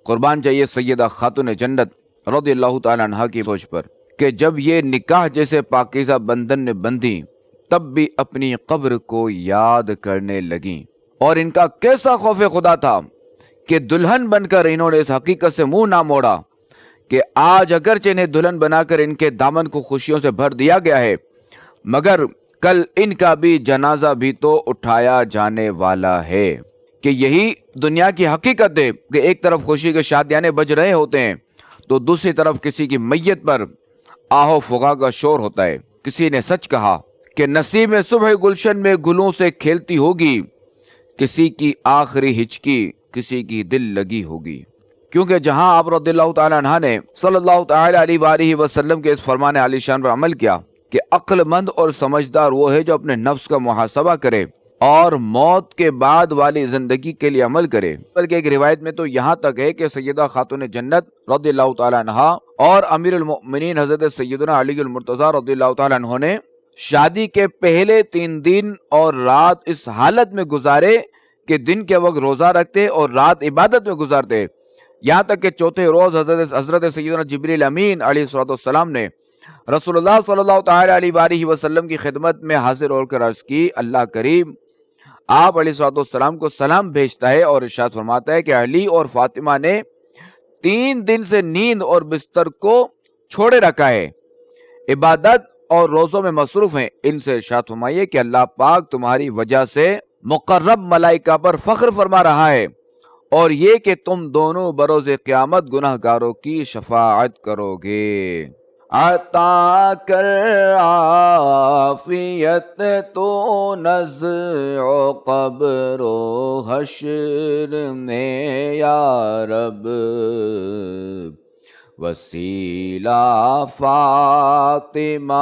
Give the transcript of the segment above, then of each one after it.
قربان چاہیے سیدہ خاتون جنت رضی اللہ تعالیٰ عنہ کی سوچ پر کہ جب یہ نکاح جیسے پاکیزہ بندھن نے بندھی تب بھی اپنی قبر کو یاد کرنے لگیں، اور ان کا کیسا خوف خدا تھا کہ دلہن بن کر انہوں نے اس حقیقت سے منہ نہ موڑا کہ آج اگرچہ انہیں دلہن بنا کر ان کے دامن کو خوشیوں سے بھر دیا گیا ہے، مگر کل ان کا بھی جنازہ بھی تو اٹھایا جانے والا ہے، کہ یہی دنیا کی حقیقت ہے کہ ایک طرف خوشی کے شادیانے بج رہے ہوتے ہیں تو دوسری طرف کسی کی میت پر آہو فغاں کا شور ہوتا ہے۔ کسی نے سچ کہا کہ نصیب میں صبح گلشن میں گلوں سے کھیلتی ہوگی، کسی کی آخری ہچکی کسی کی دل لگی ہوگی۔ کیونکہ جہاں آپ رضی اللہ تعالیٰ عنہ نے صلی اللہ تعالیٰ علیہ وآلہ وسلم کے اس فرمان عالی شان پر عمل کیا کہ عقل مند اور سمجھدار وہ ہے جو اپنے نفس کا محاسبہ کرے اور موت کے بعد والی زندگی کے لیے عمل کرے، بلکہ ایک روایت میں تو یہاں تک ہے کہ سیدہ خاتون جنت رضی اللہ تعالیٰ عنہ اور امیر المؤمنین حضرت سیدنا علی المرتضیٰ رضی اللہ تعالیٰ عنہ نے شادی کے پہلے 3 دن اور رات اس حالت میں گزارے کہ دن کے وقت روزہ رکھتے اور رات عبادت میں گزارتے، یہاں تک کہ چوتھے روز حضرت سیدنا جبریل امین علیہ السلام نے رسول اللہ صلی اللہ تعالیٰ علیہ وآلہ وسلم کی خدمت میں حاضر ہو کر عرض کی، اللہ کریم آپ علیہ السلام کو سلام بھیجتا ہے اور ارشاد فرماتا ہے کہ علی اور فاطمہ نے 3 دن سے نیند اور بستر کو چھوڑے رکھا ہے، عبادت اور روزوں میں مصروف ہیں۔ ان سے ارشاد فرمائیے کہ اللہ پاک تمہاری وجہ سے مقرب ملائکہ پر فخر فرما رہا ہے، اور یہ کہ تم دونوں بروز قیامت گناہ گاروں کی شفاعت کرو گے۔ عطا کر عافیت تو نزع قبر و حشر میں یا رب، وسیلہ فاطمہ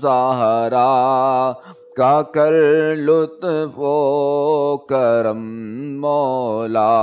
زہرا کا کر لطف و کرم مولا۔